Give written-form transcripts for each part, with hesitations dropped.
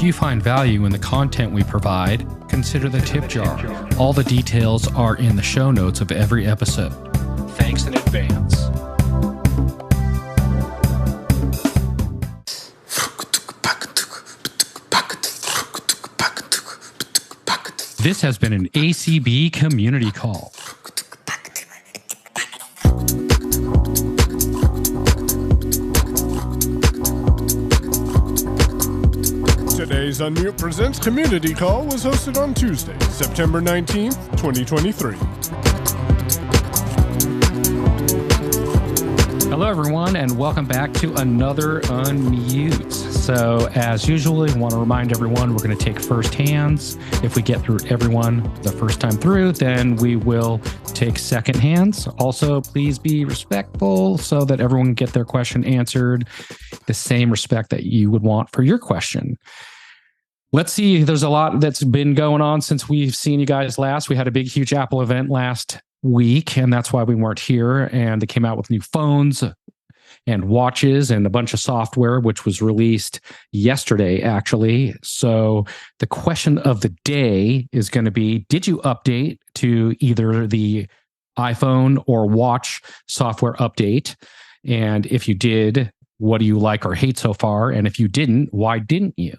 If you find value in the content we provide, consider the tip jar. All the details are in the show notes of every episode. Thanks in advance. This has been an ACB community call. Today's Unmute Presents Community Call was hosted on Tuesday, September 19th, 2023. Hello, everyone, and welcome back to another Unmute. So, as usual, I want to remind everyone we're going to take first hands. If we get through everyone the first time through, then we will take second hands. Also, please be respectful so that everyone can get their question answered the same respect that you would want for your question. Let's see. There's a lot that's been going on since we've seen you guys last. We had a big, huge Apple event last week, and that's why we weren't here. And they came out with new phones and watches and a bunch of software, which was released yesterday, actually. So the question of the day is going to be, did you update to either the iPhone or watch software update? And if you did, what do you like or hate so far? And if you didn't, why didn't you?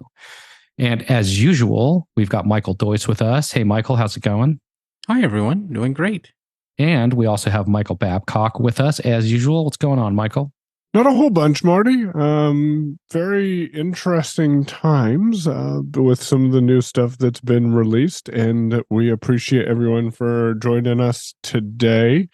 And as usual, we've got Michael Deuss with us. Hey, Michael, how's it going? Hi, everyone. Doing great. And we also have Michael Babcock with us as usual. What's going on, Michael? Not a whole bunch, Marty. Very interesting times with some of the new stuff that's been released, and we appreciate everyone for joining us today.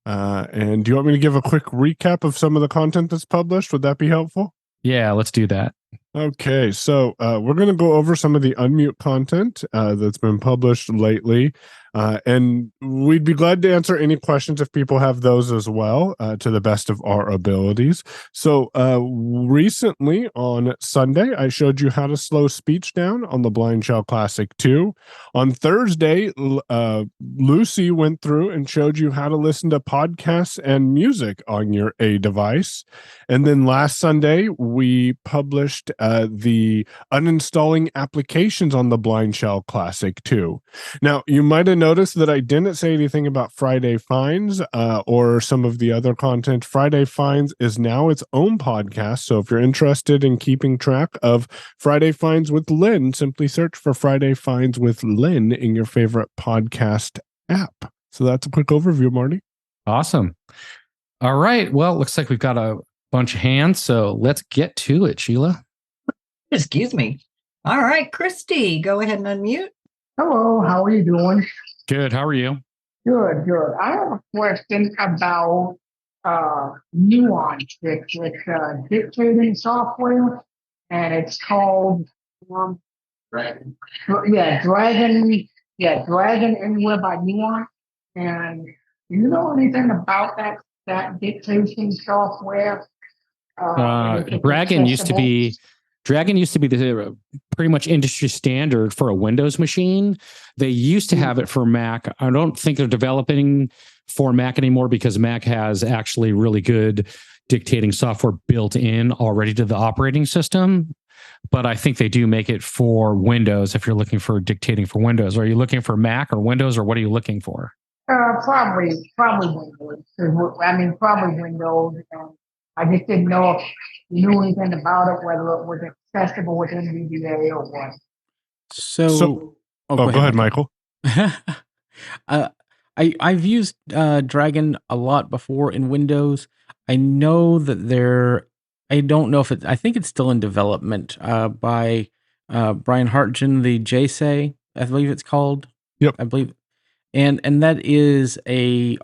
And do you want me to give a quick recap of some of the content that's published? Would that be helpful? Yeah, let's do that. Okay, so we're going to go over some of the Unmute content that's been published lately, and we'd be glad to answer any questions if people have those as well, to the best of our abilities. So recently on Sunday, I showed you how to slow speech down on the Blindshell Classic 2. On Thursday, Lucy went through and showed you how to listen to podcasts and music on your A device. And then last Sunday, we published the uninstalling applications on the Blindshell Classic 2. Now, you might have noticed that I didn't say anything about Friday Finds or some of the other content. Friday Finds is now its own podcast. So if you're interested in keeping track of Friday Finds with Lynn, simply search for Friday Finds with Lynn in your favorite podcast app. So that's a quick overview, Marty. Awesome. All right. Well, it looks like we've got a bunch of hands, so let's get to it, Sheila. Excuse me. All right, Christy, go ahead and unmute. Hello, how are you doing? Good. How are you? Good, good. I have a question about Nuance. It's dictating software, and it's called Dragon. Dragon Anywhere by Nuance. And do you know anything about that dictation software? Dragon used to be the pretty much industry standard for a Windows machine. They used to have it for Mac. I don't think they're developing for Mac anymore because Mac has actually really good dictating software built in already to the operating system. But I think they do make it for Windows if you're looking for dictating for Windows. Are you looking for Mac or Windows, or what are you looking for? Probably Windows. Probably Windows. I just didn't know if you knew anything about it, whether it was accessible with NVDA or what. So go ahead, Michael. I've used Dragon a lot before in Windows. I know that I don't know if I think it's still in development by Brian Hartgen, the JSA, I believe it's called. Yep. I believe. And that is a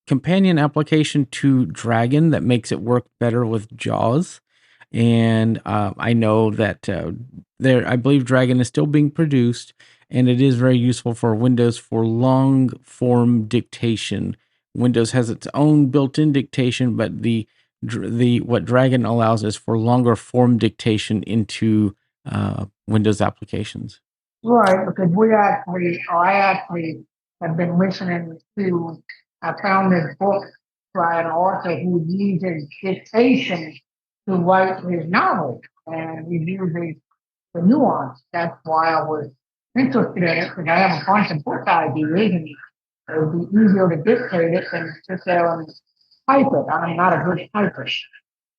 companion application to Dragon that makes it work better with JAWS. And I know that I believe Dragon is still being produced, and it is very useful for Windows for long form dictation. Windows has its own built-in dictation, but what Dragon allows is for longer form dictation into Windows applications. Right, because I actually have been listening to. I found this book by an author who uses dictation to write his novel, and he uses the nuance. That's why I was interested in it, because I have a bunch of book ideas, and it would be easier to dictate it than sit there and type it. I'm not a good typist.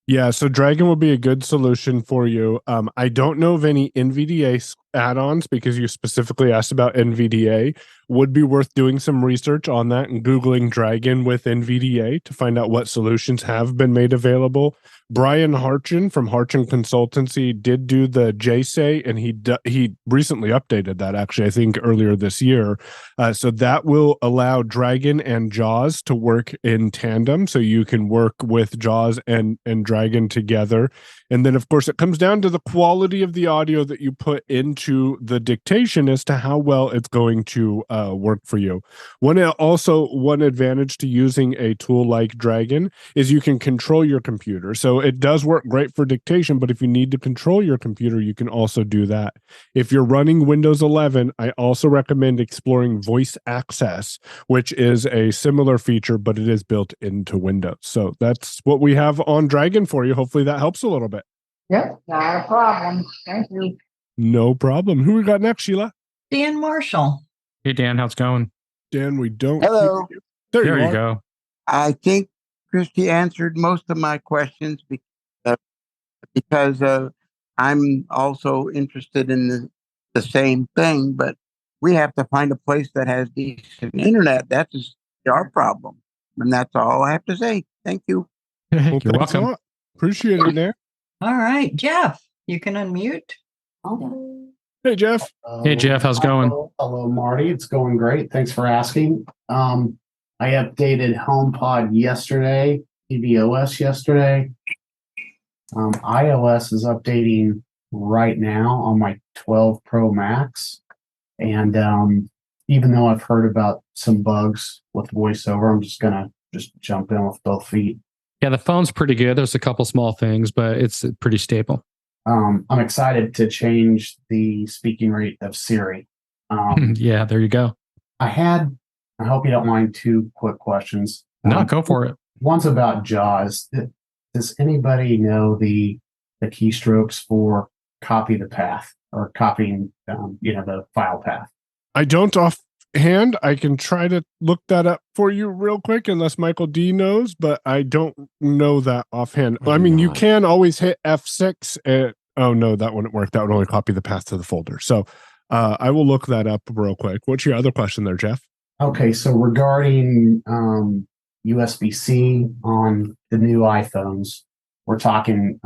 Yeah, so Dragon will be a good solution for you. I don't know of any NVDA add-ons because you specifically asked about NVDA. Would be worth doing some research on that and Googling Dragon with NVDA to find out what solutions have been made available. Brian Harchin from Harchin Consultancy did do the JSay, and he recently updated that, actually, I think earlier this year. So that will allow Dragon and JAWS to work in tandem, so you can work with JAWS and Dragon together. And then, of course, it comes down to the quality of the audio that you put into the dictation as to how well it's going to work for you. One advantage to using a tool like Dragon is you can control your computer. So it does work great for dictation, but if you need to control your computer, you can also do that. If you're running Windows 11, I also recommend exploring Voice Access, which is a similar feature, but it is built into Windows. So that's what we have on Dragon for you. Hopefully that helps a little bit. Yep, not a problem. Thank you. No problem. Who we got next, Sheila? Dan Marshall. Hey, Dan, how's it going? Dan, we don't Hello. hear you. There you are. go. I think Christy answered most of my questions because I'm also interested in the same thing, but we have to find a place that has decent internet. That's just our problem. And that's all I have to say. Thank you. Well, You're thanks a welcome. lot. Appreciate it, Dan. All right, Jeff, you can unmute. Hey, Jeff. Hey, Jeff, how's it going? Hello, Marty. It's going great. Thanks for asking. I updated HomePod yesterday, tvOS yesterday. iOS is updating right now on my 12 Pro Max. And even though I've heard about some bugs with VoiceOver, I'm just going to jump in with both feet. Yeah, the phone's pretty good. There's a couple small things, but it's pretty stable. I'm excited to change the speaking rate of Siri. Yeah, there you go. I hope you don't mind, two quick questions. No, go for it. One's about JAWS. Does anybody know the keystrokes for copy the path or copying, the file path? I don't offhand. I can try to look that up for you real quick, unless Michael D knows, but I don't know that offhand. I mean, you can always hit F6. Oh, no, that wouldn't work. That would only copy the path to the folder. So I will look that up real quick. What's your other question there, Jeff? Okay, so regarding USB-C on the new iPhones, we're talking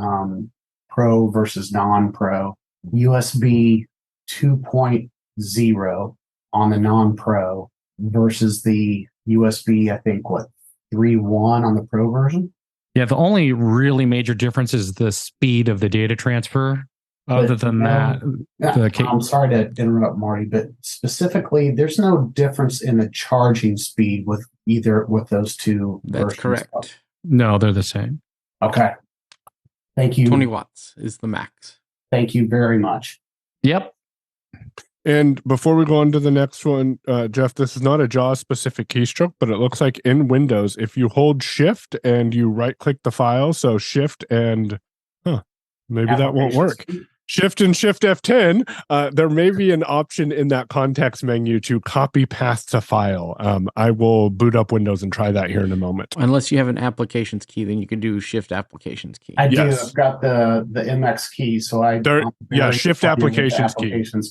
Pro versus non-Pro. USB 2.0 on the non-Pro versus the USB, I think, 3.1 on the Pro version? Yeah, the only really major difference is the speed of the data transfer. Other than that, I'm sorry to interrupt, Marty, but specifically, there's no difference in the charging speed with those two That's versions. correct. No, they're the same. Okay. Thank you. 20 watts is the max. Thank you very much. Yep. And before we go on to the next one, Jeff, this is not a JAWS specific keystroke, but it looks like in Windows, if you hold Shift and you right click the file, so Shift and maybe that won't work. Shift and Shift F10, there may be an option in that context menu to copy path to file. I will boot up Windows and try that here in a moment. Unless you have an applications key, then you can do Shift applications key. I Yes. do. I've got the MX key, so Shift applications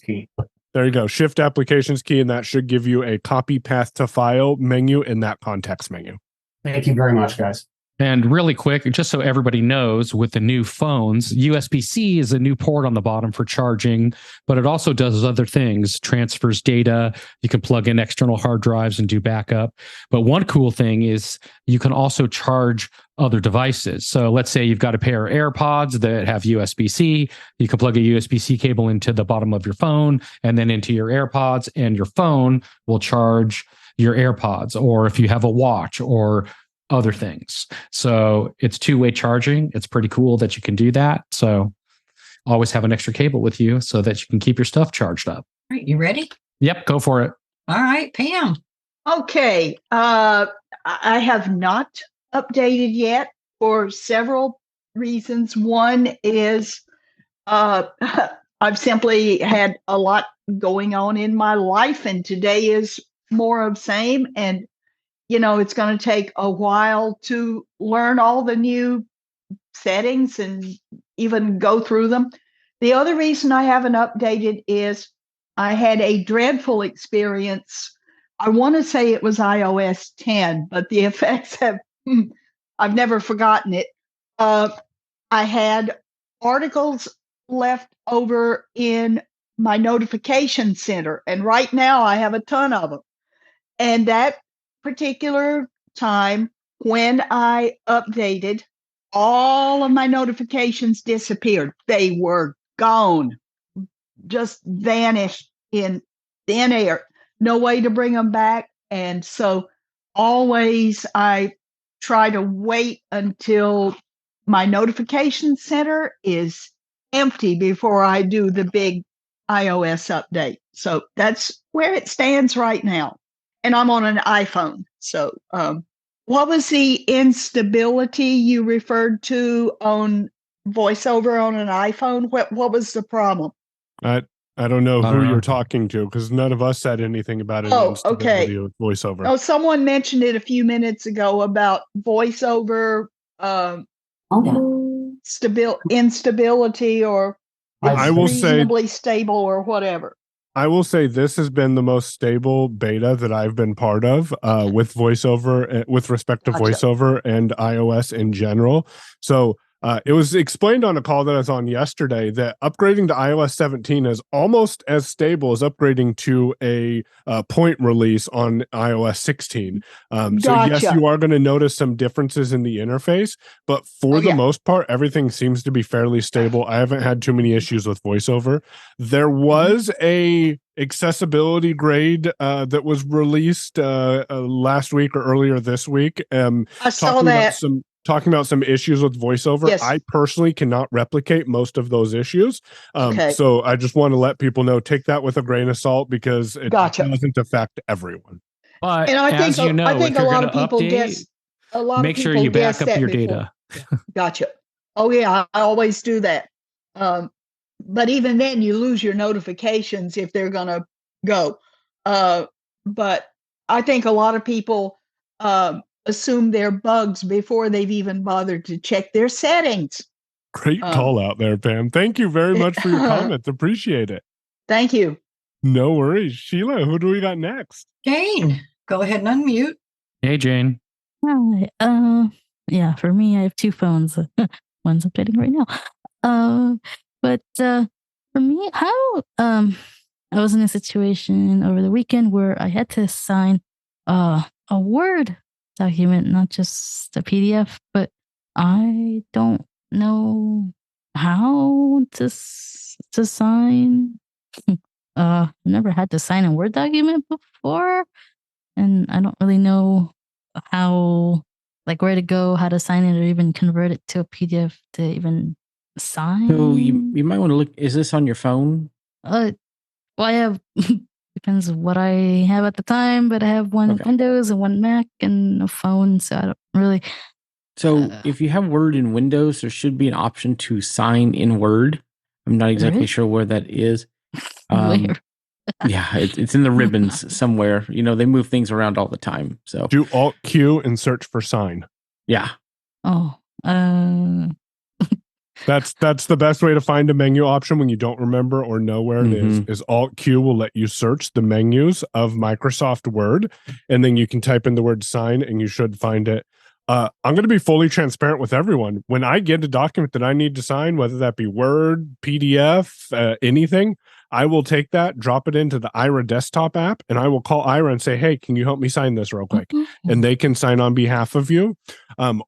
key. There you go. Shift applications key, and that should give you a copy path to file menu in that context menu. Thank you very much, guys. And really quick, just so everybody knows, with the new phones, USB-C is a new port on the bottom for charging, but it also does other things, transfers data. You can plug in external hard drives and do backup. But one cool thing is you can also charge other devices. So let's say you've got a pair of AirPods that have USB-C. You can plug a USB-C cable into the bottom of your phone and then into your AirPods, and your phone will charge your AirPods, or if you have a watch or other things. So it's two-way charging. It's pretty cool that you can do that. So always have an extra cable with you so that you can keep your stuff charged up. All right, you ready? Yep, go for it. All right, Pam. Okay. I have not updated yet for several reasons. One is I I've simply had a lot going on in my life, and today is more of same. And, it's going to take a while to learn all the new settings and even go through them. The other reason I haven't updated is I had a dreadful experience. I want to say it was iOS 10, but the effects I've never forgotten it. I had articles left over in my notification center, and right now I have a ton of them. And that particular time when I updated, all of my notifications disappeared. They were gone, just vanished in thin air. No way to bring them back. And so always I try to wait until my notification center is empty before I do the big iOS update. So that's where it stands right now. And I'm on an iPhone. So what was the instability you referred to on VoiceOver on an iPhone? What was the problem? I don't know who you're talking to, because none of us said anything about an instability with VoiceOver. Oh, someone mentioned it a few minutes ago about VoiceOver instability, or I will reasonably stable or whatever. I will say this has been the most stable beta that I've been part of with VoiceOver, with respect to VoiceOver and iOS in general. So it was explained on a call that I was on yesterday that upgrading to iOS 17 is almost as stable as upgrading to a point release on iOS 16. So yes, you are going to notice some differences in the interface, but for the most part, everything seems to be fairly stable. I haven't had too many issues with VoiceOver. There was a accessibility grade that was released last week or earlier this week. I saw that. Talking about some issues with VoiceOver. Yes. I personally cannot replicate most of those issues. So I just want to let people know, take that with a grain of salt, because it doesn't affect everyone. But and I as think, you know, I think if a you're lot of going to people update, guess. A lot make of sure people you back up your before. data. Gotcha. Oh yeah, I always do that. But even then, you lose your notifications if they're going to go. But I think a lot of people assume they're bugs before they've even bothered to check their settings. Great call out there, Pam. Thank you very much for your comments. Appreciate it. Thank you. No worries. Sheila, who do we got next? Jane, go ahead and unmute. Hey, Jane. Hi. Yeah, for me, I have two phones. One's updating right now. But for me, how I was in a situation over the weekend where I had to sign a Word document, not just a PDF, but I don't know how to sign. I've never had to sign a Word document before, and I don't really know how, like, where to go, how to sign it, or even convert it to a PDF to even sign. So you might want to look. Is this on your phone? Well, I have depends what I have at the time, but I have one Windows and one Mac and a phone, so I don't really. So if you have Word in Windows, there should be an option to sign in Word. I'm not exactly sure where that is. Where? Yeah, it's in the ribbons somewhere. You know, they move things around all the time. So do Alt Q and search for sign. Yeah. Oh. That's the best way to find a menu option when you don't remember or know where it is Alt Q will let you search the menus of Microsoft Word, and then you can type in the word sign and you should find it. I'm going to be fully transparent with everyone. When I get a document that I need to sign, whether that be Word, PDF, anything, I will take that, drop it into the Ira desktop app, and I will call Ira and say, hey, can you help me sign this real quick? And they can sign on behalf of you.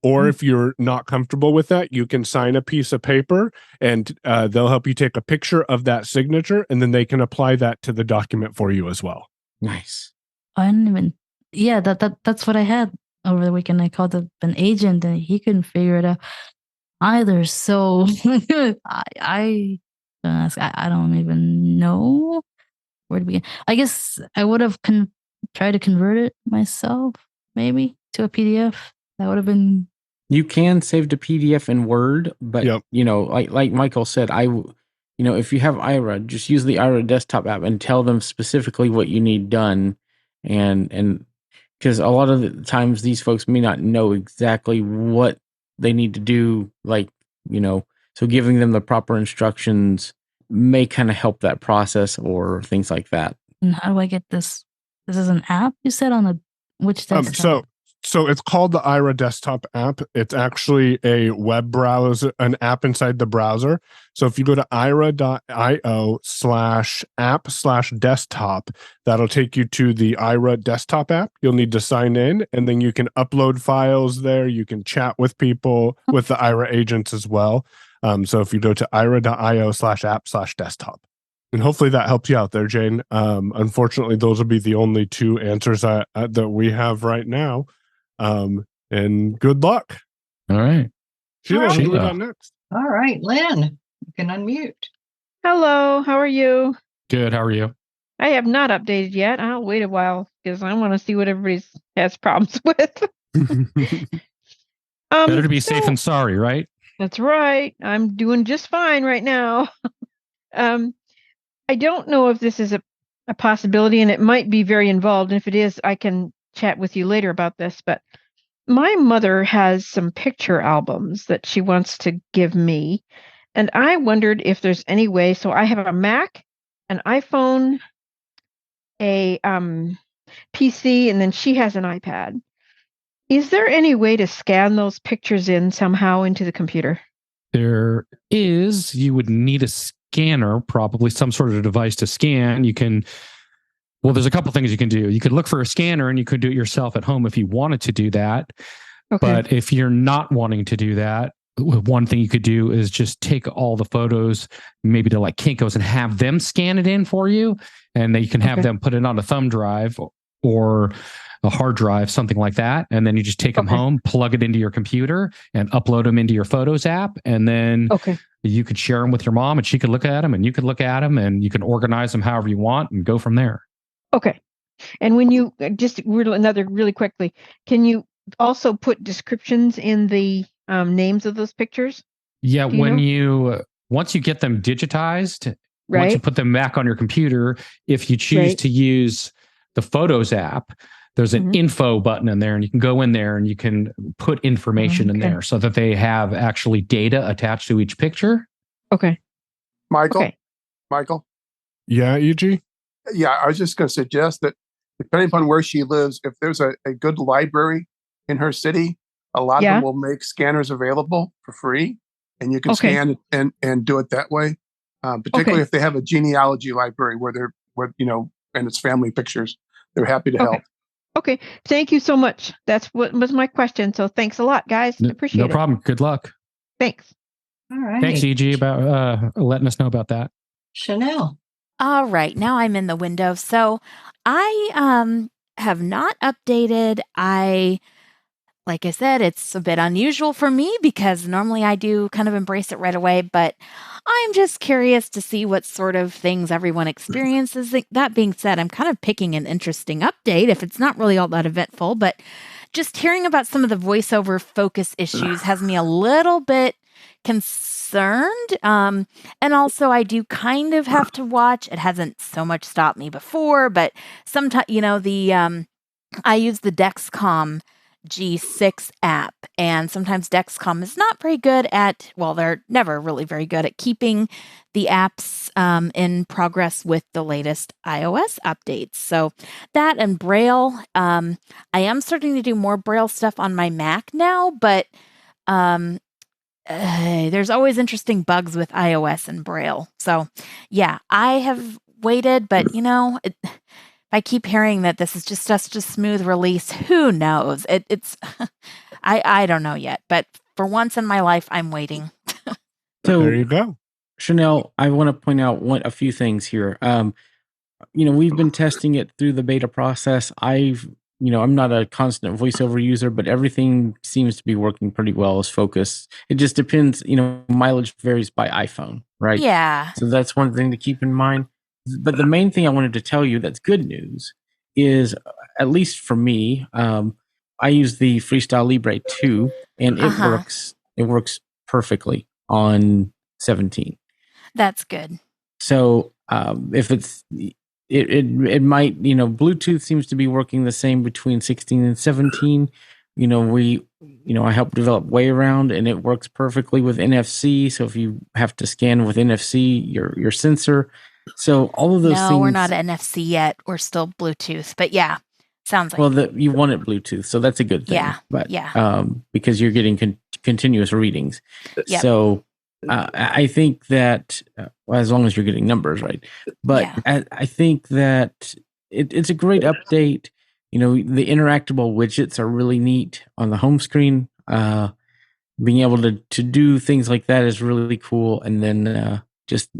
Or if you're not comfortable with that, you can sign a piece of paper, and they'll help you take a picture of that signature, and then they can apply that to the document for you as well. Nice. I didn't even. Yeah, that's what I had over the weekend. I called up an agent, and he couldn't figure it out either. So I don't even know where to begin. I guess I would have tried to convert it myself, maybe to a PDF. That would have been. You can save to PDF in Word, but you know, like Michael said, if you have Ira, just use the Ira desktop app and tell them specifically what you need done. And because a lot of the times these folks may not know exactly what they need to do, so giving them the proper instructions may kind of help that process or things like that. And how do I get this? This is an app you said on which desktop? So it's called the Ira desktop app. It's actually a web browser, an app inside the browser. So if you go to ira.io/app/desktop, that'll take you to the Ira desktop app. You'll need to sign in, and then you can upload files there. You can chat with people, with the Ira agents as well. So if you go to ira.io/app/desktop. And hopefully that helps you out there, Jane. Unfortunately, those will be the only two answers that we have right now. And good luck. All right. Sheila, Sheila. who we got next? All right, Lynn, you can unmute. Hello, how are you? Good. How are you? I have not updated yet. I'll wait a while because I want to see what everybody has problems with. Better to be safe than sorry, right? That's right. I'm doing just fine right now. I don't know if this is a possibility, and it might be very involved. And if it is, I can chat with you later about this. But my mother has some picture albums that she wants to give me. And I wondered if there's any way. So I have a Mac, an iPhone, a PC, and then she has an iPad. Is there any way to scan those pictures in somehow into the computer? There is. You would need a scanner, probably some sort of device to scan. Well, there's a couple things you can do. You could look for a scanner and you could do it yourself at home if you wanted to do that. Okay. But if you're not wanting to do that, one thing you could do is just take all the photos, maybe to like Kinko's, and have them scan it in for you. And then you can have them put it on a thumb drive or a hard drive, something like that. And then you just take them home, plug it into your computer, and upload them into your Photos app. And then you could share them with your mom, and she could look at them, and you could look at them, and you can organize them however you want and go from there. Okay. And when you really quickly, can you also put descriptions in the names of those pictures? Yeah. Once you get them digitized, once you put them back on your computer, if you choose to use the Photos app, there's an info button in there, and you can go in there and you can put information in there so that they have actually data attached to each picture. Okay. Michael? Yeah, EG? Yeah, I was just going to suggest that depending upon where she lives, if there's a good library in her city, a lot of them will make scanners available for free, and you can scan and do it that way. Particularly if they have a genealogy library where and it's family pictures, they're happy to help. Okay. Thank you so much. That's what was my question. So thanks a lot, guys. Appreciate it. No problem. Good luck. Thanks. All right. Thanks, EG, about letting us know about that. Chanel. All right. Now I'm in the window. So I have not updated. Like I said, it's a bit unusual for me because normally I do kind of embrace it right away, but I'm just curious to see what sort of things everyone experiences. That being said, I'm kind of picking an interesting update if it's not really all that eventful, but just hearing about some of the VoiceOver focus issues has me a little bit concerned. And also I do kind of have to watch. It hasn't so much stopped me before, but sometimes, I use the Dexcom G6 app, and sometimes Dexcom is not very good at, they're never really very good at keeping the apps in progress with the latest iOS updates. So that and Braille, I am starting to do more Braille stuff on my Mac now, but there's always interesting bugs with iOS and Braille. So yeah, I have waited, but I keep hearing that this is just such a smooth release. Who knows? It's I don't know yet, but for once in my life, I'm waiting. So there you go. Chanel, I want to point out a few things here. We've been testing it through the beta process. I'm not a constant VoiceOver user, but everything seems to be working pretty well as focus. It just depends, mileage varies by iPhone, right? Yeah. So that's one thing to keep in mind. But the main thing I wanted to tell you that's good news is, at least for me, I use the Freestyle Libre 2, and it works perfectly on 17. That's good. So if it might, Bluetooth seems to be working the same between 16 and 17. I helped develop Way Around, and it works perfectly with NFC. So if you have to scan with NFC, your sensor. So all of those things. No, we're not NFC yet. We're still Bluetooth, but yeah, sounds like. Well, you want it Bluetooth, so that's a good thing. Yeah, but yeah. Because you're getting continuous readings. Yep. So I think that as long as you're getting numbers right, but I think that it's a great update. The interactable widgets are really neat on the home screen. Being able to do things like that is really cool. And then just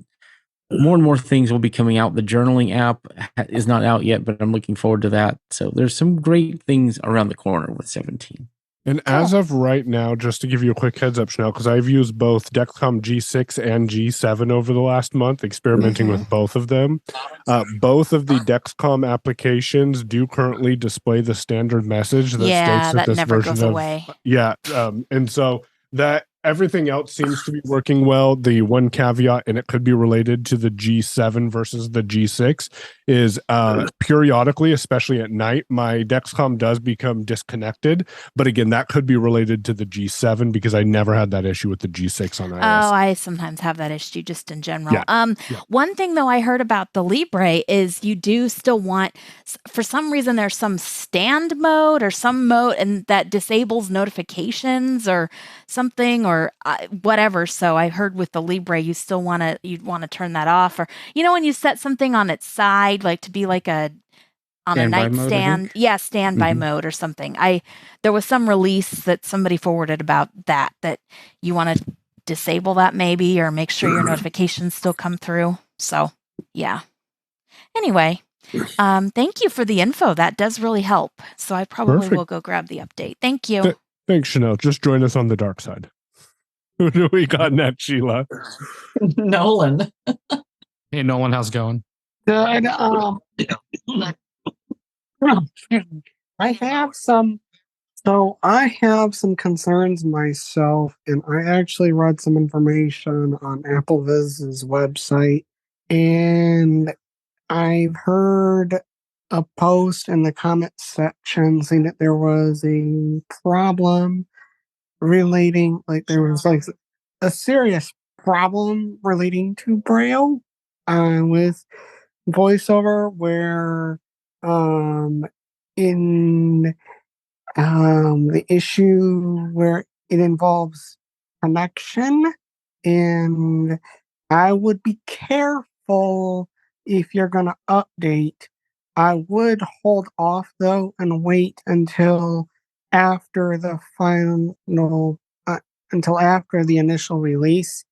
more and more things will be coming out. The journaling app is not out yet, but I'm looking forward to that. So there's some great things around the corner with 17. And as of right now, just to give you a quick heads up, Chanel, because I've used both Dexcom G6 and G7 over the last month, experimenting with both of them. Both of the Dexcom applications do currently display the standard message that states that this never version goes away. And so that everything else seems to be working well. The one caveat, and it could be related to the G7 versus the G6, is periodically, especially at night, my Dexcom does become disconnected. But again, that could be related to the G7 because I never had that issue with the G6 on iOS. Oh, I sometimes have that issue just in general. One thing though I heard about the Libre is you do still want, for some reason, there's some stand mode or some mode and that disables notifications or something or whatever. So I heard with the Libre, you'd want to turn that off, or when you set something on its side, like to be like on a nightstand, standby mode or something. There was some release that somebody forwarded about that you want to disable that maybe, or make sure your notifications still come through. So yeah. Anyway, thank you for the info. That does really help. So I probably will go grab the update. Thank you. Thanks, Chanel. Just join us on the dark side. Who do we got next, Sheila? Nolan. Hey, Nolan, how's it going? Good. I have some concerns myself, and I actually read some information on AppleViz's website, and I've heard a post in the comment section saying that there was a problem relating, there was a serious problem relating to Braille with VoiceOver, where in the issue where it involves connection, and I would be careful if you're going to update. I would hold off though and wait until after the until after the initial release,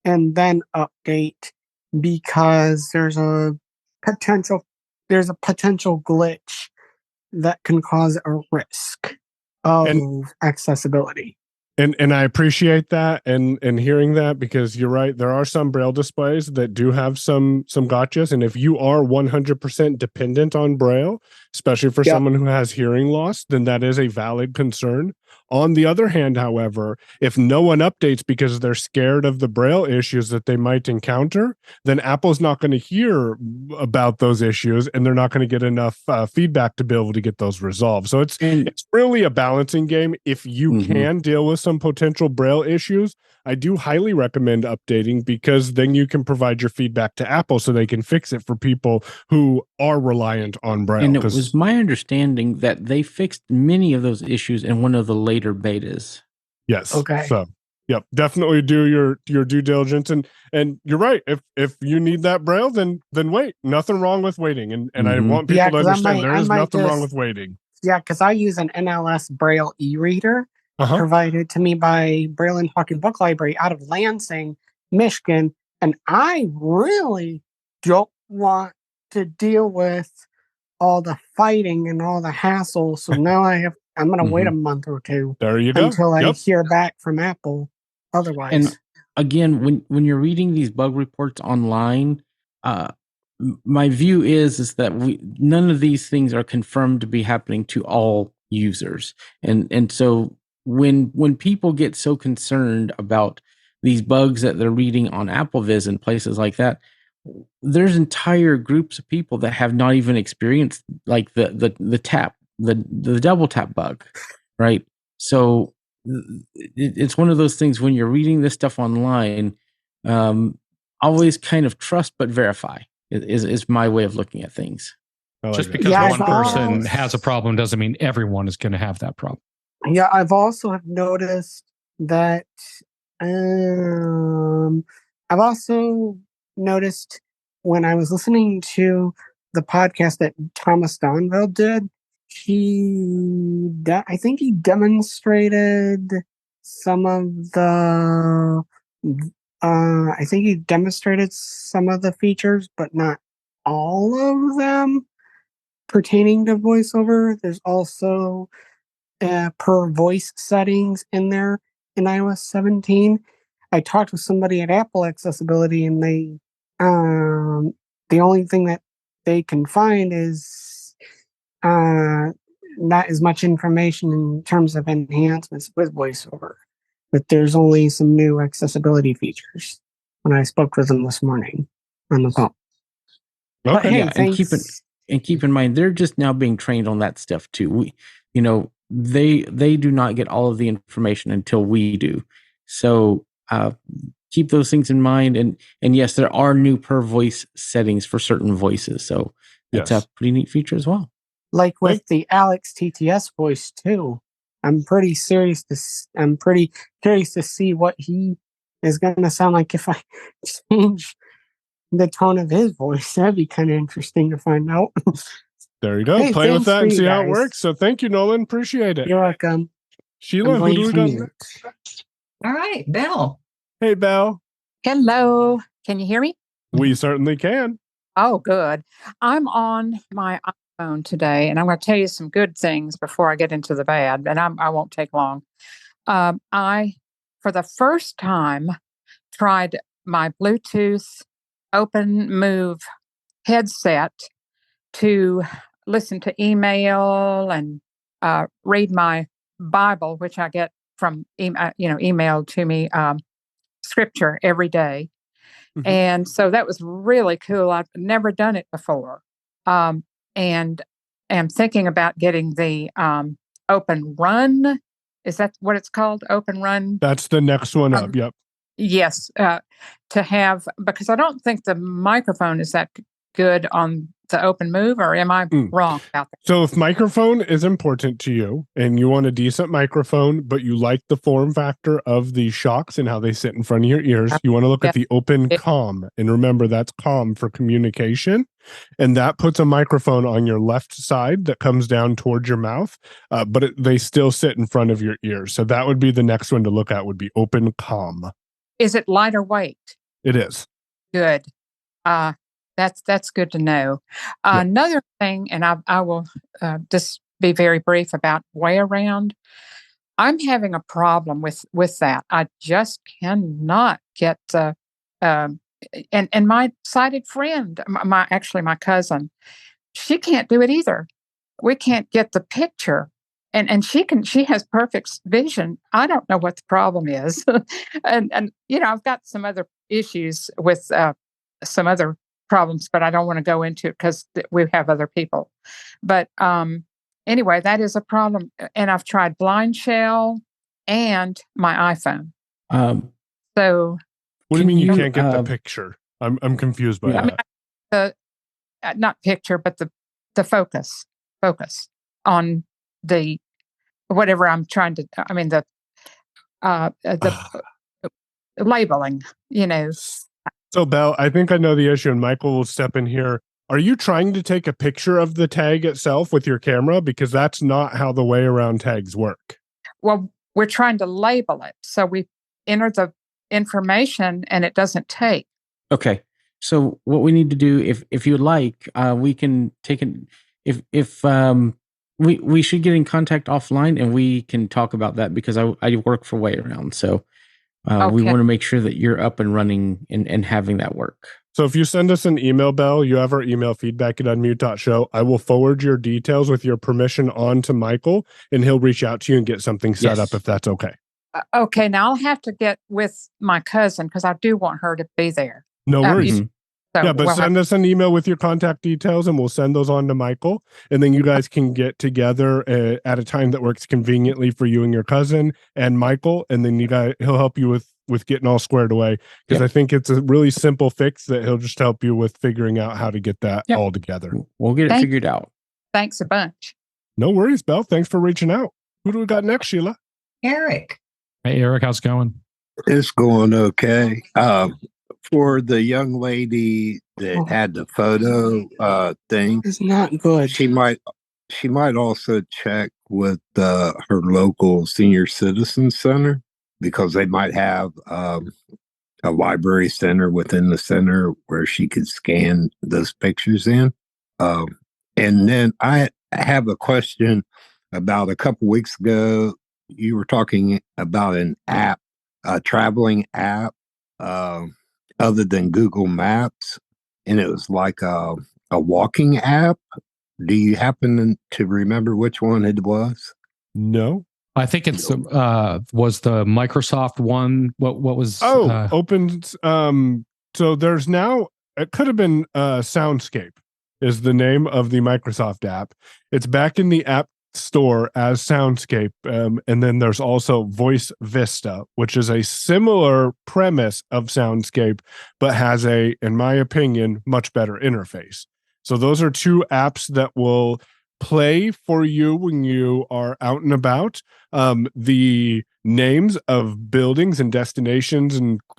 and then update, because there's a potential glitch that can cause a risk of accessibility. And I appreciate that and hearing that, because you're right, there are some Braille displays that do have some gotchas, and if you are 100% dependent on Braille, especially for someone who has hearing loss, then that is a valid concern. On the other hand, however, if no one updates because they're scared of the Braille issues that they might encounter, then Apple's not going to hear about those issues, and they're not going to get enough feedback to be able to get those resolved. So it's really a balancing game. If you can deal with some potential Braille issues, I do highly recommend updating, because then you can provide your feedback to Apple so they can fix it for people who are reliant on Braille. And it was my understanding that they fixed many of those issues in one of the later betas. Yes. Okay. So, yep, definitely do your due diligence, and you're right. If you need that Braille, then wait. Nothing wrong with waiting, and I want people to understand there is nothing wrong with waiting. Yeah, because I use an NLS Braille e-reader provided to me by Braille and Talking Book Library out of Lansing, Michigan, and I really don't want to deal with all the fighting and all the hassle. So now I'm going to wait a month or two. There you go. Until I hear back from Apple. Otherwise, and again, when you're reading these bug reports online, my view is that none of these things are confirmed to be happening to all users, and so when people get so concerned about these bugs that they're reading on AppleVis and places like that, there's entire groups of people that have not even experienced like the tap, the double tap bug, right? So it's one of those things when you're reading this stuff online, always kind of trust but verify is my way of looking at things. Just because one person has a problem doesn't mean everyone is going to have that problem. Yeah, I've also have noticed that I've also noticed when I was listening to the podcast that Thomas Donville did, I think he demonstrated some of the features, but not all of them pertaining to VoiceOver. There's also per voice settings in there in iOS 17. I talked with somebody at Apple Accessibility, and they the only thing that they can find is not as much information in terms of enhancements with VoiceOver. But there's only some new accessibility features when I spoke with them this morning on the phone. Okay. But hey, and keep in mind, they're just now being trained on that stuff too. They do not get all of the information until we do. So keep those things in mind. And yes, there are new per voice settings for certain voices. So that's a pretty neat feature as well. Like with the Alex TTS voice too. I'm pretty curious to see what he is going to sound like if I change the tone of his voice. That'd be kind of interesting to find out. There you go. Hey, play with that and see how it guys. works. So thank you, Nolan. Appreciate it. You're welcome. Sheila, who do we got next? All right, Belle. Hey, Belle. Hello. Can you hear me? We certainly can. Oh, good. I'm on my iPhone today, and I'm going to tell you some good things before I get into the bad, and I won't take long. I, for the first time, tried my Bluetooth Open Move headset to listen to email and read my Bible, which I get from emailed to me scripture every day. Mm-hmm. And so that was really cool. I've never done it before. And am thinking about getting the Open Run. Is that what it's called? Open Run? That's the next one up. Yep. Yes. To have, because I don't think the microphone is that good on the Open Move, or am I wrong about that? So if microphone is important to you and you want a decent microphone, but you like the form factor of the shocks and how they sit in front of your ears, you want to look at the Open Comm. And remember, that's comm for communication. And that puts a microphone on your left side that comes down towards your mouth, but they still sit in front of your ears. So that would be the next one to look at, would be Open Comm. Is it lighter weight? It is. Good. That's good to know. Another thing, and I will just be very brief about way around. I'm having a problem with that. I just cannot get the and my sighted friend, my cousin, she can't do it either. We can't get the picture. And she has perfect vision. I don't know what the problem is. and I've got some other issues with some other problems, but I don't want to go into it because we have other people. But anyway, that is a problem. And I've tried Blindshell and my iPhone. So what do you mean you can't get the picture? I'm confused by that. Not picture, but the focus on the whatever I'm trying to. I mean the labeling. So, Belle, I think I know the issue, and Michael will step in here. Are you trying to take a picture of the tag itself with your camera? Because that's not how the way around tags work. Well, we're trying to label it. So we enter the information, and it doesn't take. Okay. So what we need to do, if you'd like, we can take it. If we should get in contact offline, and we can talk about that, because I work for Way Around. So we want to make sure that you're up and running and having that work. So if you send us an email, Belle, you have our email, feedback@unmute.show. I will forward your details with your permission on to Michael, and he'll reach out to you and get something set up if that's okay. Okay, now I'll have to get with my cousin because I do want her to be there. No worries. So Yeah, but we'll send have- us an email with your contact details and we'll send those on to Michael. And then you guys can get together at a time that works conveniently for you and your cousin and Michael. And then he'll help you with getting all squared away. Because I think it's a really simple fix that he'll just help you with figuring out how to get that all together. We'll get it figured out. Thanks a bunch. No worries, Belle. Thanks for reaching out. Who do we got next, Sheila? Eric. Hey, Eric, how's it going? It's going okay. For the young lady that had the photo thing, it's not good. She might also check with her local senior citizen center because they might have a library center within the center where she could scan those pictures in. And then I have a question about a couple weeks ago. You were talking about an app, a traveling app. Other than Google Maps, and it was like a walking app. Do you happen to remember which one it was? No. I think it's was the Microsoft one. What was open? So there's now, it could have been Soundscape is the name of the Microsoft app. It's back in the app store as Soundscape, and then there's also Voice Vista, which is a similar premise of Soundscape but has a, in my opinion, much better interface. So those are two apps that will play for you when you are out and about. The names of buildings and destinations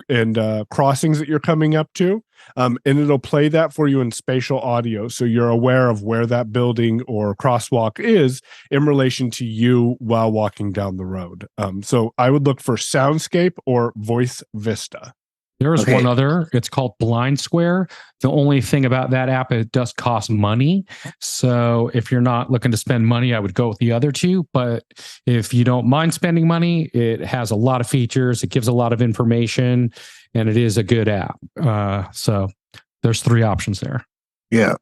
and crossings that you're coming up to, and it'll play that for you in spatial audio, so you're aware of where that building or crosswalk is in relation to you while walking down the road. So I would look for Soundscape or Voice Vista. There's one other. It's called Blind Square. The only thing about that app, it does cost money. So if you're not looking to spend money, I would go with the other two. But if you don't mind spending money, it has a lot of features. It gives a lot of information, and it is a good app. So there's three options there. Yeah,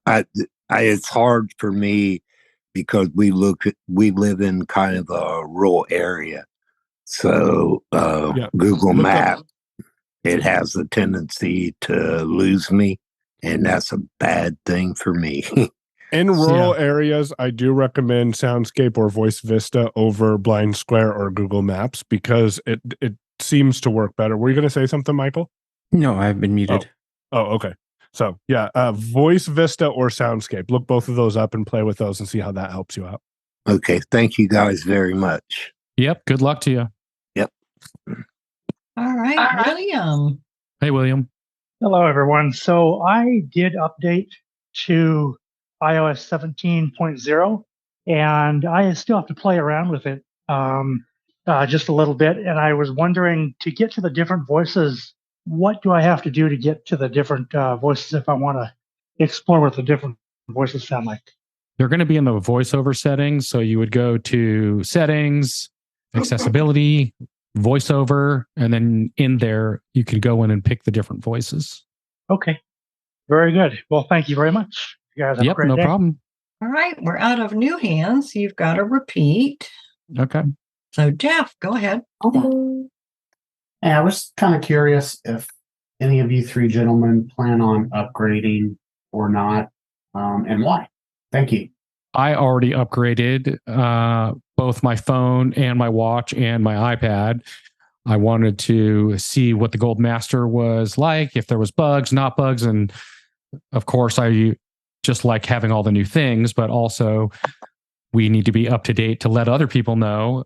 it's hard for me because we live in kind of a rural area. So Google Maps, it has a tendency to lose me, and that's a bad thing for me. In rural areas, I do recommend Soundscape or Voice Vista over Blind Square or Google Maps because it seems to work better. Were you going to say something, Michael? No, I've been muted. Oh, okay. So Voice Vista or Soundscape. Look both of those up and play with those and see how that helps you out. Okay. Thank you guys very much. Yep. Good luck to you. Yep. All right, William. Hey, William. Hello, everyone. So I did update to iOS 17.0, and I still have to play around with it just a little bit. And I was wondering, to get to the different voices, what do I have to do to get to the different voices if I want to explore what the different voices sound like? They're going to be in the VoiceOver settings. So you would go to Settings, Accessibility, VoiceOver, and then in there you can go in and pick the different voices. Okay, very good. Well, thank you very much. You guys have a great no day. problem. All right, we're out of new hands. You've got to repeat. Okay. So Jeff, go ahead. And I was kind of curious if any of you three gentlemen plan on upgrading or not, and why. Thank you. I already upgraded both my phone and my watch and my iPad. I wanted to see what the Gold Master was like, if there was bugs, not bugs. And of course, I just like having all the new things, but also we need to be up to date to let other people know,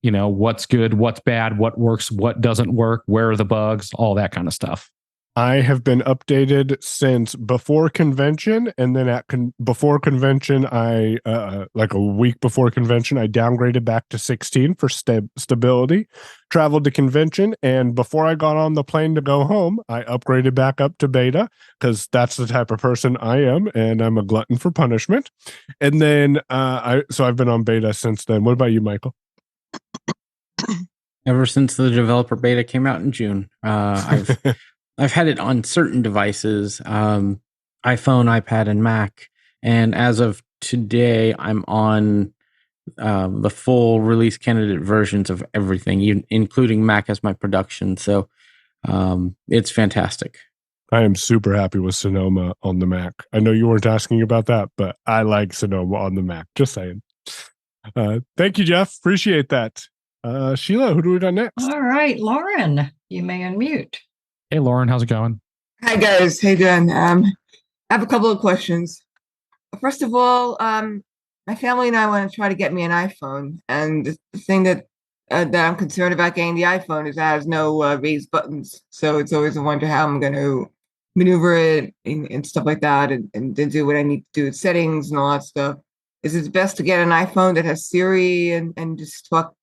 what's good, what's bad, what works, what doesn't work, where are the bugs, all that kind of stuff. I have been updated since before convention, and then before convention, I like a week before convention, I downgraded back to 16 for stability. Traveled to convention, and before I got on the plane to go home, I upgraded back up to beta because that's the type of person I am, and I'm a glutton for punishment. And then I've been on beta since then. What about you, Michael? Ever since the developer beta came out in June, I've had it on certain devices, iPhone, iPad, and Mac. And as of today, I'm on the full release candidate versions of everything, including Mac as my production. So it's fantastic. I am super happy with Sonoma on the Mac. I know you weren't asking about that, but I like Sonoma on the Mac. Just saying. Thank you, Jeff. Appreciate that. Sheila, who do we got next? All right, Lauren, you may unmute. Hey, Lauren, how's it going? Hi, guys. How you doing? I have a couple of questions. First of all, my family and I want to try to get me an iPhone, and the thing that I'm concerned about getting the iPhone is it has no raised buttons, so it's always a wonder how I'm going to maneuver it and stuff like that, and then do what I need to do with settings and all that stuff. Is it best to get an iPhone that has Siri and just talk,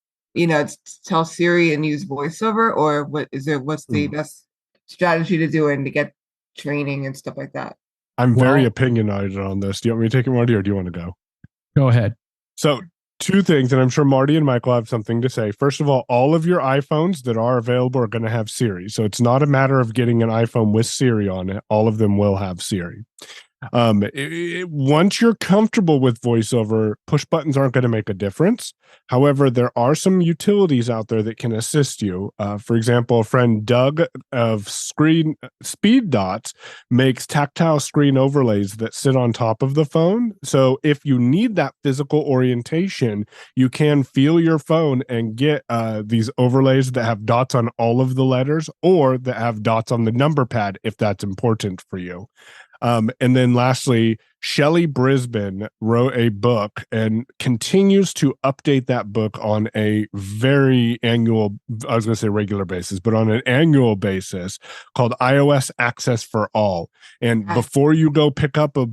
tell Siri and use VoiceOver, or what's the best strategy to do and to get training and stuff like that? I'm very opinionated on this. Do you want me to take it, Marty, or do you want to go? Go ahead. So, two things, and I'm sure Marty and Michael have something to say. First of all of your iPhones that are available are going to have Siri. So it's not a matter of getting an iPhone with Siri on it. All of them will have Siri. Once you're comfortable with VoiceOver, push buttons aren't going to make a difference. However, there are some utilities out there that can assist you. For example, a friend Doug of Speed Dots makes tactile screen overlays that sit on top of the phone. So if you need that physical orientation, you can feel your phone and get these overlays that have dots on all of the letters, or that have dots on the number pad if that's important for you. And then lastly, Shelley Brisbane wrote a book and continues to update that book on a very regular basis, but on an annual basis, called iOS Access for All. And before you go pick up a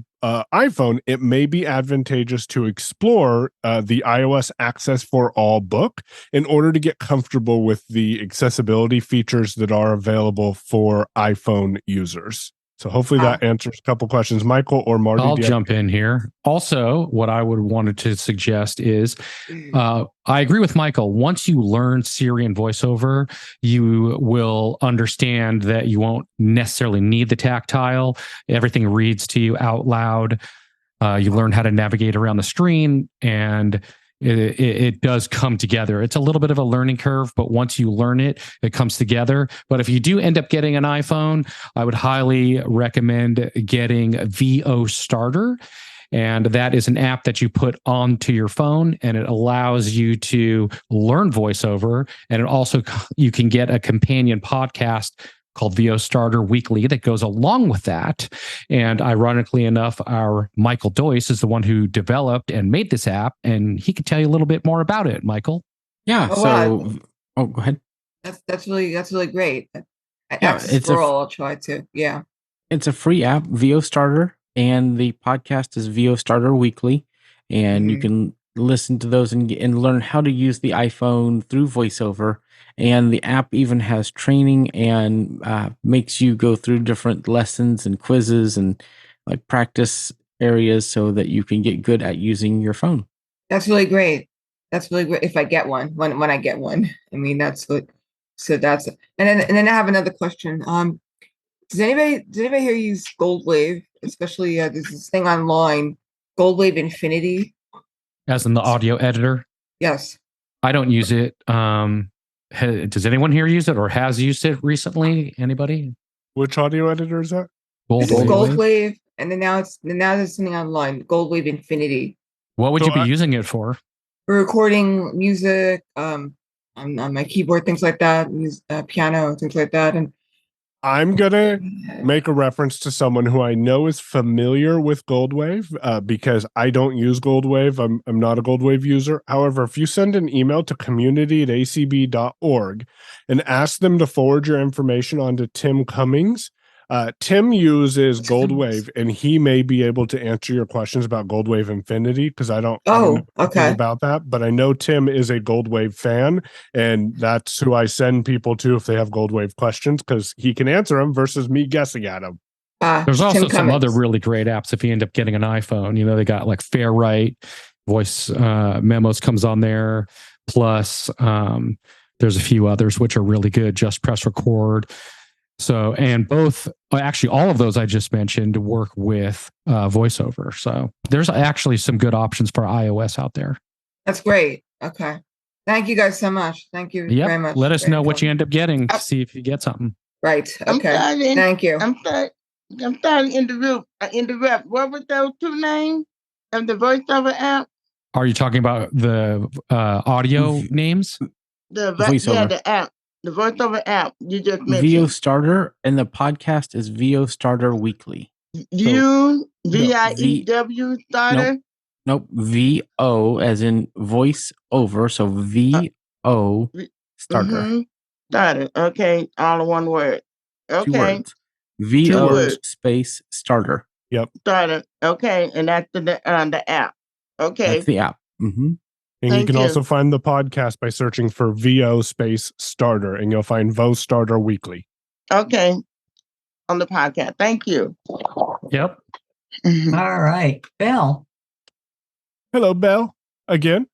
iPhone, it may be advantageous to explore the iOS Access for All book in order to get comfortable with the accessibility features that are available for iPhone users. So hopefully that answers a couple questions. Michael or Marty? I'll jump in here. Also, what I would wanted to suggest is, I agree with Michael. Once you learn Siri and VoiceOver, you will understand that you won't necessarily need the tactile. Everything reads to you out loud. You learn how to navigate around the screen, and it does come together. It's a little bit of a learning curve, but once you learn it, it comes together. But if you do end up getting an iPhone, I would highly recommend getting VO Starter. And that is an app that you put onto your phone, and it allows you to learn VoiceOver. And it also, you can get a companion podcast called VO Starter Weekly that goes along with that. And ironically enough, our Michael Deuss is the one who developed and made this app, and he could tell you a little bit more about it, Michael. Yeah. Go ahead. That's really great. I'll try to. Yeah. It's a free app, VO Starter, and the podcast is VO Starter Weekly, and you can listen to those and learn how to use the iPhone through VoiceOver. And the app even has training and makes you go through different lessons and quizzes and like practice areas so that you can get good at using your phone. That's really great. That's really great. If I get one, when I get one, I mean, that's what. So that's and then I have another question. Does anybody here use Goldwave? Especially there's this thing online, Goldwave Infinity. As in the audio editor? Yes. I don't use it. Does anyone here use it or has used it recently? Anybody? Which audio editor is that? Goldwave, and then now there's something online, Goldwave Infinity. What would you be using it for? For recording music, on my keyboard, things like that, piano, things like that, and. I'm going to make a reference to someone who I know is familiar with Goldwave because I don't use Goldwave. I'm not a Goldwave user. However, if you send an email to community@acb.org and ask them to forward your information on to Tim Cummings, Tim uses Goldwave, and he may be able to answer your questions about Goldwave Infinity because I don't know about that. But I know Tim is a Goldwave fan, and that's who I send people to if they have Goldwave questions because he can answer them versus me guessing at them. There's also some other really great apps if you end up getting an iPhone. You know, they got like Fairwrite, voice memos comes on there. Plus, there's a few others which are really good. Just Press Record. So, and actually all of those I just mentioned work with VoiceOver. So there's actually some good options for iOS out there. That's great. Okay. Thank you guys so much. Thank you very much. Let us Very know what you important. end up getting to see if you get something. Right. Okay. Thank you. I'm sorry to interrupt. What were those two names of the voiceover app? Are you talking about the audio names? The app. The voiceover app you just mentioned. VO Starter, and the podcast is VO Starter Weekly. VIEW Starter? Nope. VO as in voice over. So VO Starter. Mm-hmm. Starter. Okay. All in one word. Okay. 2 words. VO space starter. Yep. Starter. Okay. And that's the app. Okay. That's the app. Mm-hmm. And you can also find the podcast by searching for VO space starter, and you'll find VO Starter Weekly. Okay. On the podcast. Thank you. Yep. All right. Bill. Hello, Belle. Again.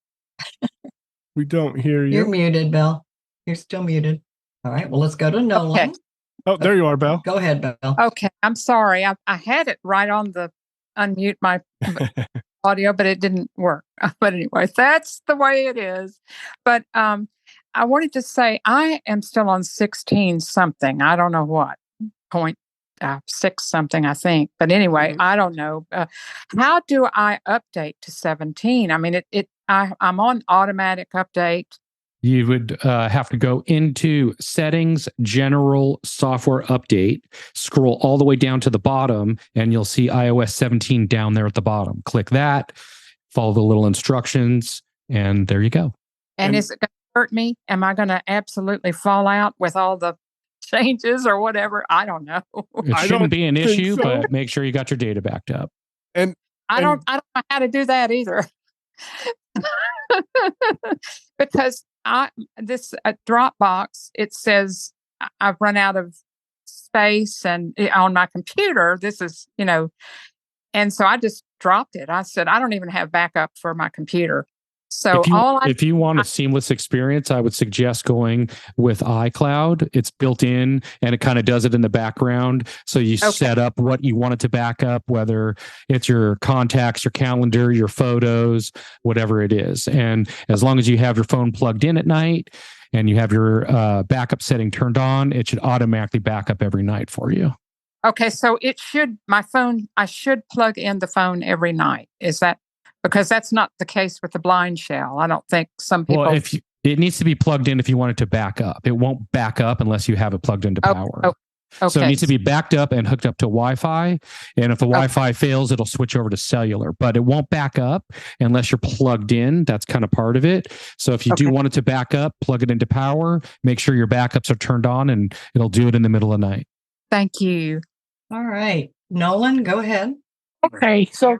We don't hear you. You're muted, Bill. You're still muted. All right. Well, let's go to Nolan. Okay. Oh, there you are, Belle. Go ahead, Belle. Okay. I'm sorry. I had it right on the unmute my audio, but it didn't work. But anyway, that's the way it is. But I wanted to say I am still on 16 something. I don't know what point 6 something, I think. But anyway, I don't know. How do I update to 17? I mean, I'm on automatic update. You would have to go into settings, general software update, scroll all the way down to the bottom, and you'll see iOS 17 down there at the bottom. Click that, follow the little instructions, and there you go. And is it going to hurt me? Am I going to absolutely fall out with all the changes or whatever? I don't know. It shouldn't be an issue, but make sure you got your data backed up. And I don't know how to do that either. Because this Dropbox, it says I've run out of space and on my computer. This is, and so I just dropped it. I said, I don't even have backup for my computer. So if you want a seamless experience, I would suggest going with iCloud. It's built in and it kind of does it in the background. So you set up what you want it to back up, whether it's your contacts, your calendar, your photos, whatever it is. And as long as you have your phone plugged in at night and you have your backup setting turned on, it should automatically back up every night for you. Okay. So I should plug in the phone every night. Is that? Because that's not the case with the Blindshell. I don't think some people. Well, it needs to be plugged in if you want it to back up. It won't back up unless you have it plugged into power. Okay. So it needs to be backed up and hooked up to Wi-Fi. And if the Wi-Fi fails, it'll switch over to cellular. But it won't back up unless you're plugged in. That's kind of part of it. So if you do want it to back up, plug it into power. Make sure your backups are turned on, and it'll do it in the middle of the night. Thank you. All right, Nolan, go ahead. Okay, so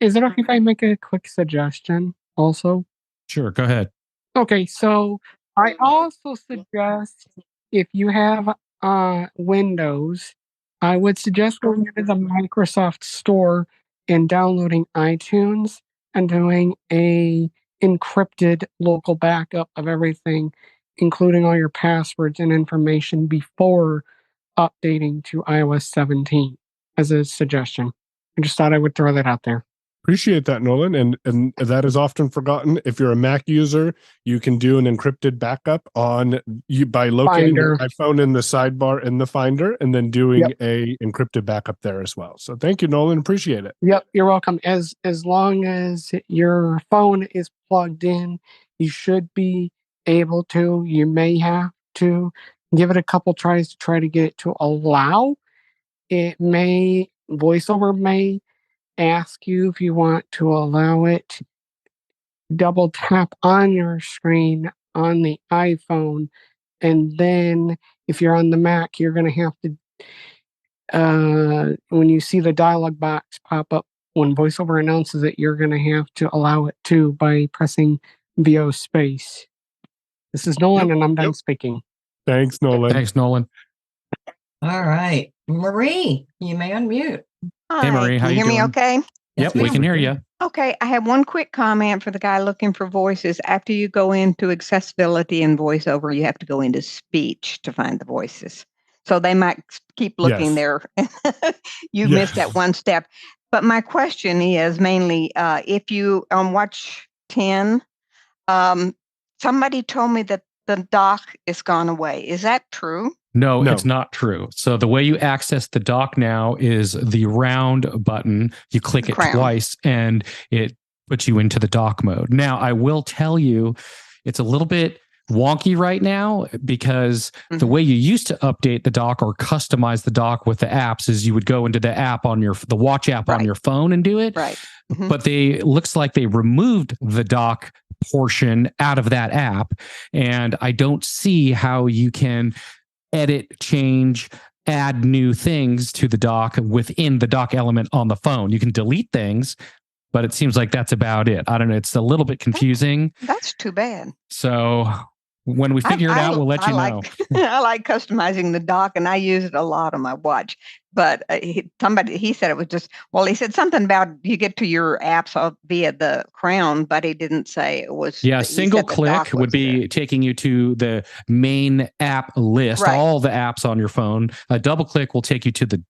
is it okay if I make a quick suggestion also? Sure, go ahead. Okay, so I also suggest if you have Windows, I would suggest going to the Microsoft Store and downloading iTunes and doing a encrypted local backup of everything, including all your passwords and information before updating to iOS 17 as a suggestion. I just thought I would throw that out there. Appreciate that, Nolan. And that is often forgotten. If you're a Mac user, you can do an encrypted backup by locating your iPhone in the sidebar in the Finder and then doing a encrypted backup there as well. So thank you, Nolan. Appreciate it. Yep, you're welcome. As long as your phone is plugged in, you should be able to. You may have to give it a couple tries to try to get it to allow. VoiceOver may ask you if you want to allow it. Double tap on your screen on the iPhone, and then if you're on the Mac, you're going to have to, when you see the dialog box pop up when VoiceOver announces it, you're going to have to allow it too by pressing VO space. This is Nolan, and I'm done speaking. Thanks, Nolan. Thanks, Nolan. All right, Marie, you may unmute. Hi. Hey, Marie, how can you you hear me doing? okay? Yep, we can hear you. Okay, I have one quick comment for the guy looking for voices. After you go into accessibility and VoiceOver, you have to go into speech to find the voices. So they might keep looking there. You missed that one step. But my question is mainly if you watch 10. Somebody told me that the dock is gone away. Is that true? No, it's not true. So the way you access the dock now is the round button. You click it twice and it puts you into the dock mode. Now, I will tell you, it's a little bit wonky right now because the way you used to update the dock or customize the dock with the apps is you would go into the app on the watch app on your phone and do it. Right. But looks like they removed the dock portion out of that app. And I don't see how you can edit, change, add new things to the dock within the dock element on the phone. You can delete things, but it seems like that's about it. I don't know. It's a little bit confusing. That's too bad. So when we figure it out, we'll let you know. I like customizing the dock, and I use it a lot on my watch. But he said it was just, he said something about you get to your apps via the crown, but he didn't say it was. Yeah, single click would be taking you to the main app list, all the apps on your phone. A double click will take you to the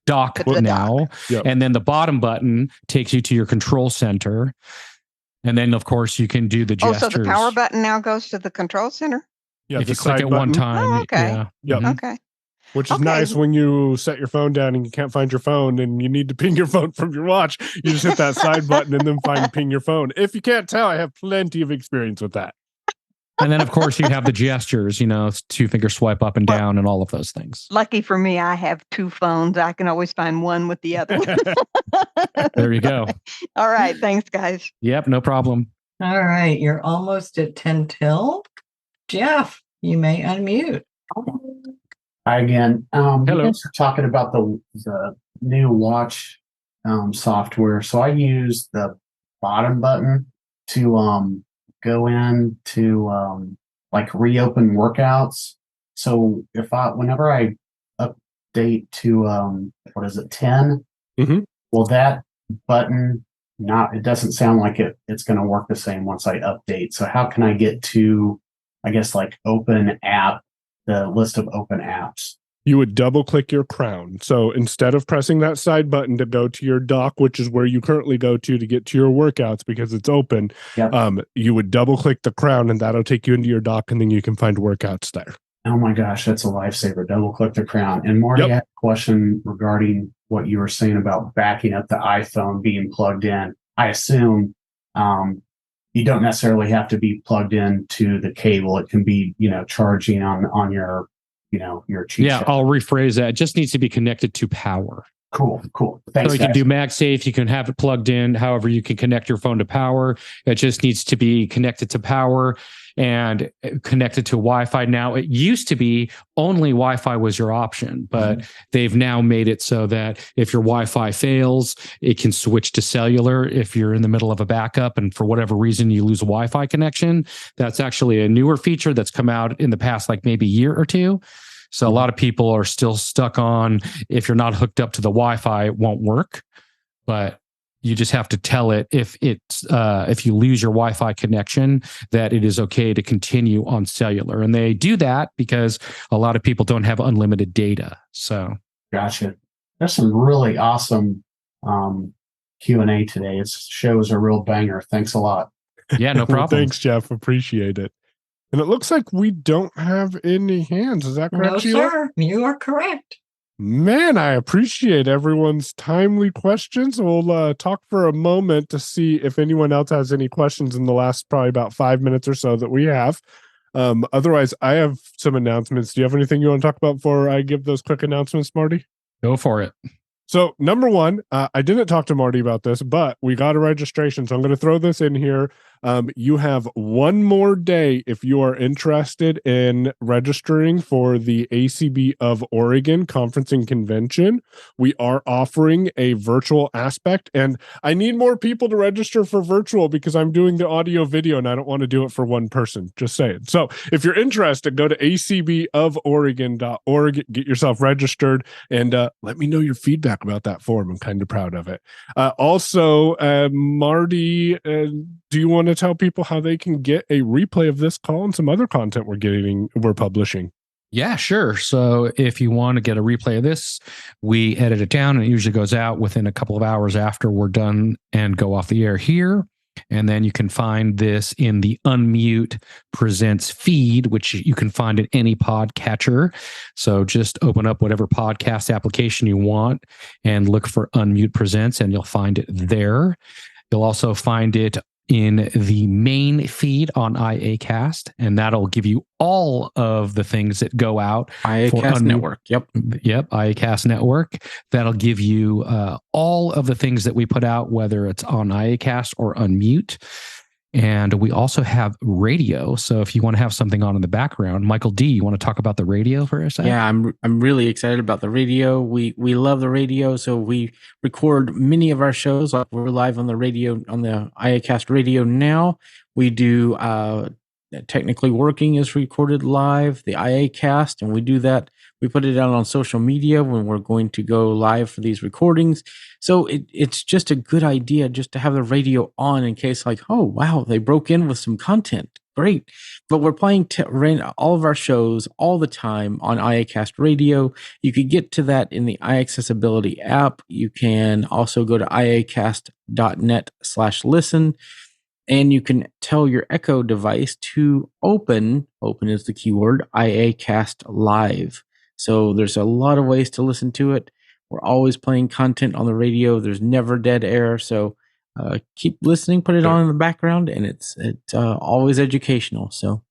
dock now. Yep. And then the bottom button takes you to your control center. And then, of course, you can do the gestures. Oh, so the power button now goes to the control center? Yeah, if you click it one time. Oh, okay. Yeah. Yep. Okay. Which is nice when you set your phone down and you can't find your phone and you need to ping your phone from your watch. You just hit that side button and then ping your phone. If you can't tell, I have plenty of experience with that. And then, of course, you have the gestures, 2-finger swipe up and down and all of those things. Lucky for me, I have 2 phones. I can always find one with the other. There you go. All right. Thanks, guys. Yep. No problem. All right. You're almost at 10 till. Jeff, you may unmute. Hi again. Hello. You guys are talking about the new watch software. So I use the bottom button to go in to reopen workouts. So whenever I update to 10, well, that button it doesn't sound like it's going to work the same once I update. So how can I get to open app, the list of open apps? You would double click your crown. So instead of pressing that side button to go to your dock, which is where you currently go to get to your workouts because it's open, you would double click the crown and that'll take you into your dock and then you can find workouts there. Oh my gosh, that's a lifesaver. Double click the crown. And Marty, I had a question regarding what you were saying about backing up the iPhone being plugged in. I assume you don't necessarily have to be plugged in to the cable. It can be, charging on your, your cheat Yeah, I'll rephrase that. It just needs to be connected to power. Cool. Thanks, so you can do MagSafe. You can have it plugged in. However, you can connect your phone to power. It just needs to be connected to power and connected to Wi-Fi. Now, it used to be only Wi-Fi was your option, but they've now made it so that if your Wi-Fi fails, it can switch to cellular. If you're in the middle of a backup and for whatever reason you lose a Wi-Fi connection, that's actually a newer feature that's come out in the past, maybe year or two. So a lot of people are still stuck on, if you're not hooked up to the Wi-Fi, it won't work. But you just have to tell it if you lose your Wi-Fi connection, that it is okay to continue on cellular. And they do that because a lot of people don't have unlimited data. So gotcha. There's some really awesome Q&A today. It shows a real banger. Thanks a lot. Yeah, no problem. Well, thanks, Jeff. Appreciate it. And it looks like we don't have any hands. Is that correct, No, Sheila? sir. You are correct. Man, I appreciate everyone's timely questions. We'll talk for a moment to see if anyone else has any questions in the last probably about 5 minutes or so that we have. Otherwise, I have some announcements. Do you have anything you want to talk about before I give those quick announcements, Marty? Go for it. So number one, I didn't talk to Marty about this, but we got a registration. So I'm going to throw this in here. You have one more day if you are interested in registering for the ACB of Oregon Conference and Convention. We are offering a virtual aspect, and I need more people to register for virtual because I'm doing the audio video and I don't want to do it for one person. Just saying. So if you're interested, go to acboforegon.org, get yourself registered, and let me know your feedback about that form. I'm kind of proud of it. Also, Marty, do you want to tell people how they can get a replay of this call and some other content we're publishing? Yeah, sure. So if you want to get a replay of this, we edit it down and it usually goes out within a couple of hours after we're done and go off the air here. And then you can find this in the Unmute Presents feed, which you can find in any podcatcher. So just open up whatever podcast application you want and look for Unmute Presents, and you'll find it there. You'll also find it in the main feed on IACast, and that'll give you all of the things that go out. IACast Network. Yep, IACast Network. That'll give you all of the things that we put out, whether it's on IACast or Unmute. And we also have radio. So if you want to have something on in the background, Michael D., you want to talk about the radio for a second? Yeah, I'm really excited about the radio. We love the radio, so we record many of our shows. Like we're live on the radio, on the IACast radio now. We do Technically Working is recorded live, the IACast, and we do that. We put it out on social media when we're going to go live for these recordings. So it's just a good idea just to have the radio on in case, like, oh, wow, they broke in with some content. Great. But we're playing all of our shows all the time on IACast Radio. You could get to that in the iAccessibility app. You can also go to iacast.net/listen. And you can tell your Echo device to open is the keyword, IACast Live. So there's a lot of ways to listen to it. We're always playing content on the radio. There's never dead air. So keep listening, put it on in the background, and it's always educational. So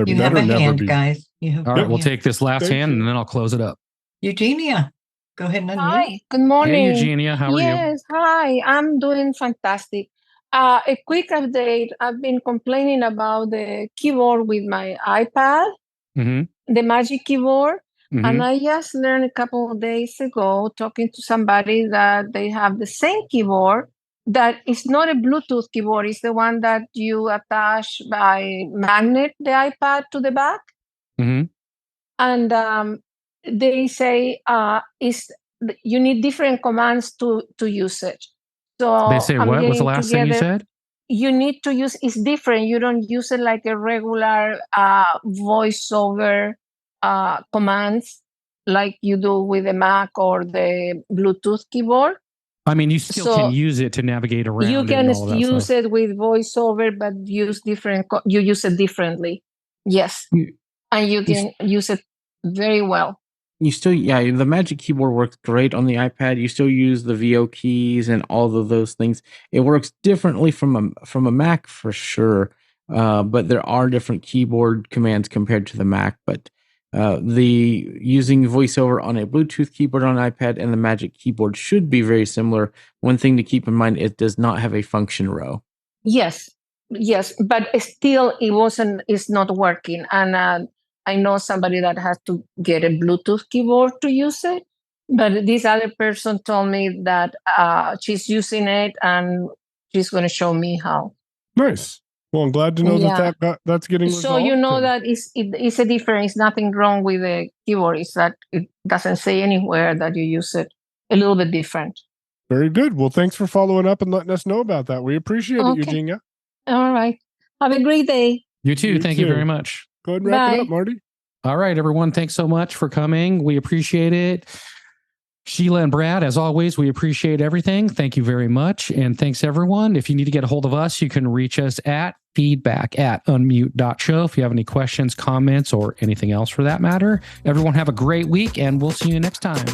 you have a hand, guys. All right, we'll take this last hand, and then I'll close it up. Eugenia, go ahead and unmute. Hi, good morning. Hey, Eugenia, how are you? Yes, hi, I'm doing fantastic. A quick update. I've been complaining about the keyboard with my iPad, the Magic Keyboard. And I just learned a couple of days ago, talking to somebody, that they have the same keyboard that is not a Bluetooth keyboard. It's the one that you attach by magnet the iPad to the back. And they say you need different commands to use it. So they say what was the last thing you said? You need to use, it's different. You don't use it like a regular VoiceOver commands like you do with the Mac or the Bluetooth keyboard. I mean, you still can use it to navigate around. You can use it with VoiceOver, but you use it differently. Yes. And you can use it very well. You still, the Magic Keyboard works great on the iPad. You still use the VO keys and all of those things. It works differently from a Mac for sure, but there are different keyboard commands compared to the Mac. But using VoiceOver on a Bluetooth keyboard on iPad and the Magic Keyboard should be very similar. One thing to keep in mind: it does not have a function row. Yes, but still, it's not working, and I know somebody that has to get a Bluetooth keyboard to use it, but this other person told me that she's using it and she's going to show me how. Nice. Well, I'm glad to know that's getting resolved. So you know that it's a difference. Nothing wrong with the keyboard. It's that it doesn't say anywhere that you use it a little bit different. Very good. Well, thanks for following up and letting us know about that. We appreciate it, Eugenia. All right. Have a great day. You too. Thank you very much. Go ahead and wrap it up, Marty. All right, everyone. Thanks so much for coming. We appreciate it. Sheila and Brad, as always, we appreciate everything. Thank you very much. And thanks, everyone. If you need to get a hold of us, you can reach us at feedback@unmute.show if you have any questions, comments, or anything else for that matter. Everyone have a great week, and we'll see you next time.